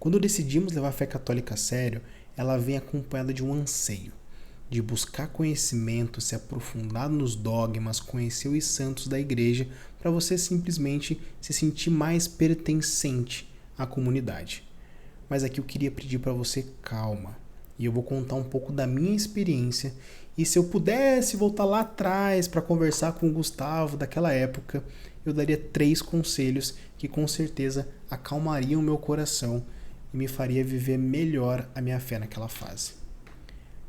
Quando decidimos levar a fé católica a sério, ela vem acompanhada de um anseio, de buscar conhecimento, se aprofundar nos dogmas, conhecer os santos da igreja, para você simplesmente se sentir mais pertencente à comunidade. Mas aqui eu queria pedir para você calma, e eu vou contar um pouco da minha experiência, e se eu pudesse voltar lá atrás para conversar com o Gustavo daquela época, eu daria 3 conselhos que com certeza acalmariam o meu coração e me faria viver melhor a minha fé naquela fase.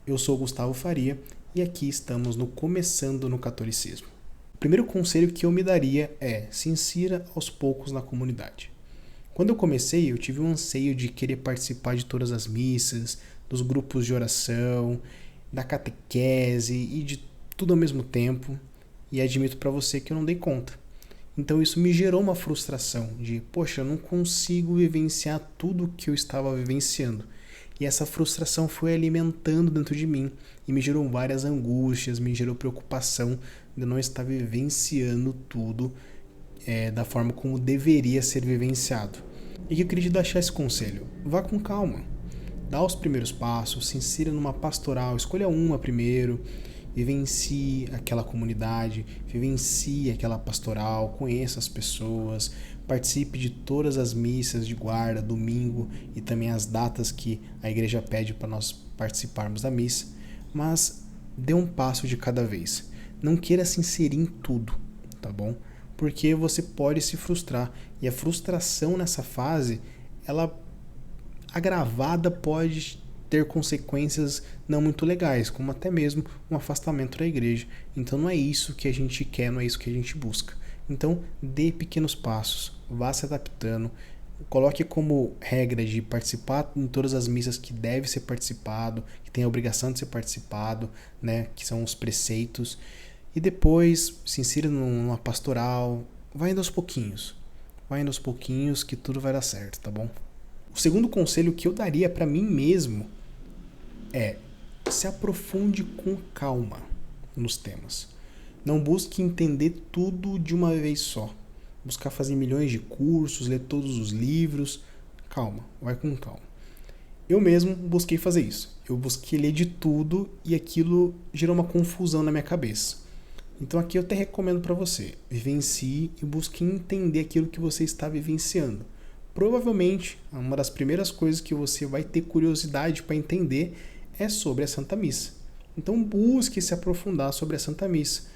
Eu sou Gustavo Faria e aqui estamos no Começando no Catolicismo. O primeiro conselho que eu me daria é: se insira aos poucos na comunidade. Quando eu comecei, eu tive um anseio de querer participar de todas as missas, dos grupos de oração, da catequese e de tudo ao mesmo tempo, e admito para você que eu não dei conta. Então isso me gerou uma frustração de, poxa, eu não consigo vivenciar tudo o que eu estava vivenciando. E essa frustração foi alimentando dentro de mim e me gerou várias angústias, me gerou preocupação de não estar vivenciando tudo da forma como deveria ser vivenciado. E que eu queria te deixar esse conselho: vá com calma, dá os primeiros passos, se insira numa pastoral, escolha uma primeiro, vivencie aquela comunidade, vivencie aquela pastoral, conheça as pessoas, participe de todas as missas de guarda, domingo e também as datas que a igreja pede para nós participarmos da missa, mas dê um passo de cada vez. Não queira se inserir em tudo, tá bom? Porque você pode se frustrar, e a frustração nessa fase, ela agravada pode ter consequências não muito legais, como até mesmo um afastamento da igreja. Então não é isso que a gente quer, não é isso que a gente busca. Então dê pequenos passos, vá se adaptando, coloque como regra de participar em todas as missas que deve ser participado, que tem a obrigação de ser participado, né, que são os preceitos, e depois se insira numa pastoral, vai indo aos pouquinhos que tudo vai dar certo, tá bom? O segundo conselho que eu daria para mim mesmo é: se aprofunde com calma nos temas. Não busque entender tudo de uma vez só. Buscar fazer milhões de cursos, ler todos os livros. Calma, vai com calma. Eu mesmo busquei fazer isso. Eu busquei ler de tudo e aquilo gerou uma confusão na minha cabeça. Então aqui eu até recomendo para você: vivencie e busque entender aquilo que você está vivenciando. Provavelmente, uma das primeiras coisas que você vai ter curiosidade para entender é sobre a Santa Missa. Então busque se aprofundar sobre a Santa Missa.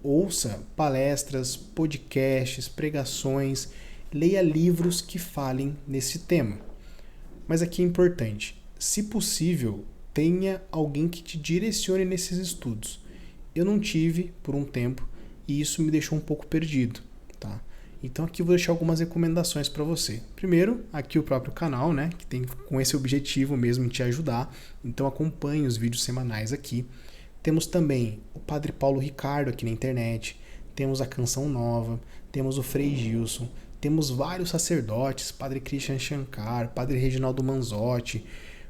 Ouça palestras, podcasts, pregações, leia livros que falem nesse tema. Mas aqui é importante: se possível, tenha alguém que te direcione nesses estudos. Eu não tive por um tempo e isso me deixou um pouco perdido, tá? Então aqui eu vou deixar algumas recomendações para você. Primeiro, aqui o próprio canal, né, que tem com esse objetivo mesmo em te ajudar. Então acompanhe os vídeos semanais aqui. Temos também o Padre Paulo Ricardo aqui na internet, temos a Canção Nova, temos o Frei Gilson, temos vários sacerdotes, Padre Christian Shankar, Padre Reginaldo Manzotti,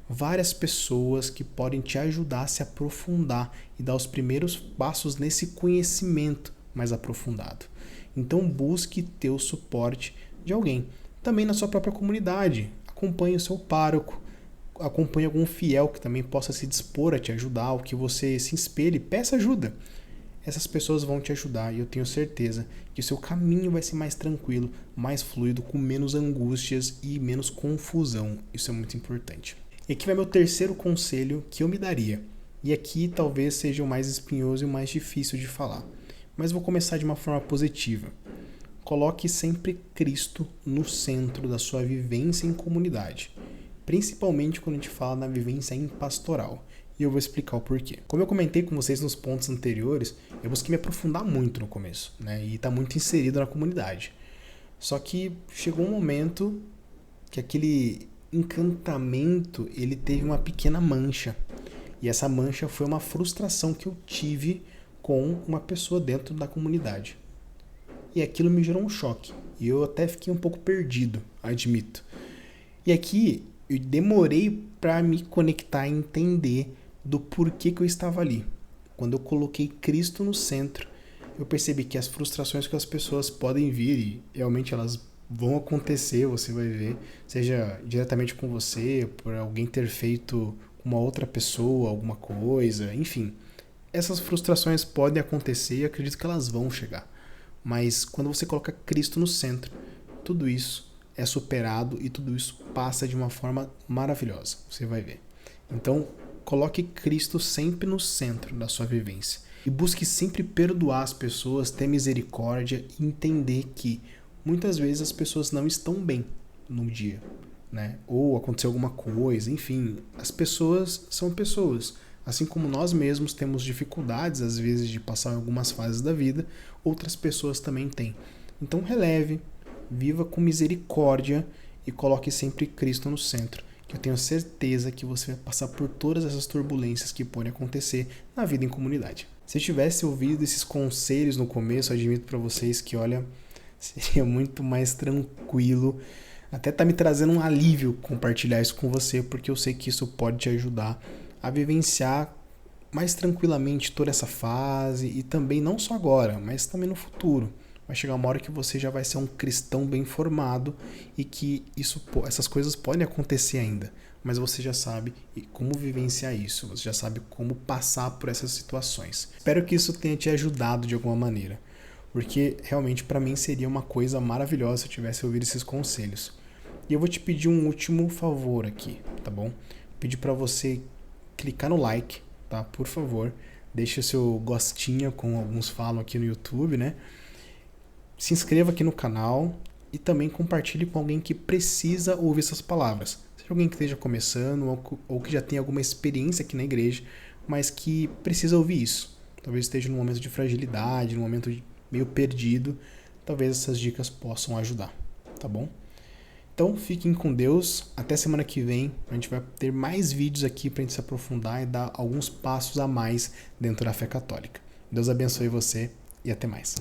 várias pessoas que podem te ajudar a se aprofundar e dar os primeiros passos nesse conhecimento mais aprofundado. Então busque ter o suporte de alguém. Também na sua própria comunidade, acompanhe o seu pároco, acompanhe algum fiel que também possa se dispor a te ajudar, ou que você se espelhe, peça ajuda. Essas pessoas vão te ajudar e eu tenho certeza que o seu caminho vai ser mais tranquilo, mais fluido, com menos angústias e menos confusão. Isso é muito importante. E aqui vai meu terceiro conselho que eu me daria. E aqui talvez seja o mais espinhoso e o mais difícil de falar. Mas vou começar de uma forma positiva. Coloque sempre Cristo no centro da sua vivência em comunidade. Principalmente quando a gente fala na vivência em pastoral. E eu vou explicar o porquê. Como eu comentei com vocês nos pontos anteriores, eu busquei me aprofundar muito no começo, né? E está muito inserido na comunidade. Só que chegou um momento que aquele encantamento, ele teve uma pequena mancha. E essa mancha foi uma frustração que eu tive com uma pessoa dentro da comunidade. E aquilo me gerou um choque. E eu até fiquei um pouco perdido, admito. E aqui eu demorei para me conectar e entender do porquê que eu estava ali. Quando eu coloquei Cristo no centro, eu percebi que as frustrações que as pessoas podem vir, e realmente elas vão acontecer, você vai ver, seja diretamente com você, por alguém ter feito com uma outra pessoa alguma coisa, enfim. Essas frustrações podem acontecer e acredito que elas vão chegar. Mas quando você coloca Cristo no centro, tudo isso é superado e tudo isso passa de uma forma maravilhosa. Você vai ver. Então, coloque Cristo sempre no centro da sua vivência. E busque sempre perdoar as pessoas, ter misericórdia e entender que muitas vezes as pessoas não estão bem no dia, né? Ou aconteceu alguma coisa, enfim. As pessoas são pessoas. Assim como nós mesmos temos dificuldades, às vezes, de passar em algumas fases da vida, outras pessoas também têm. Então, releve, viva com misericórdia e coloque sempre Cristo no centro, que eu tenho certeza que você vai passar por todas essas turbulências que podem acontecer na vida em comunidade. Se eu tivesse ouvido esses conselhos no começo, eu admito para vocês que, olha, seria muito mais tranquilo. Até tá me trazendo um alívio compartilhar isso com você, porque eu sei que isso pode te ajudar a vivenciar mais tranquilamente toda essa fase e também não só agora, mas também no futuro. Vai chegar uma hora que você já vai ser um cristão bem formado e que essas coisas podem acontecer ainda, mas você já sabe como vivenciar isso, você já sabe como passar por essas situações. Espero que isso tenha te ajudado de alguma maneira, porque realmente para mim seria uma coisa maravilhosa se eu tivesse ouvido esses conselhos. E eu vou te pedir um último favor aqui, tá bom? Pedir para você clicar no like, tá? Por favor, deixa seu gostinho, como alguns falam aqui no YouTube, né? Se inscreva aqui no canal e também compartilhe com alguém que precisa ouvir essas palavras. Seja alguém que esteja começando ou que já tenha alguma experiência aqui na igreja, mas que precisa ouvir isso. Talvez esteja num momento de fragilidade, num momento meio perdido. Talvez essas dicas possam ajudar, tá bom? Então, fiquem com Deus. Até semana que vem. A gente vai ter mais vídeos aqui para a gente se aprofundar e dar alguns passos a mais dentro da fé católica. Deus abençoe você e até mais.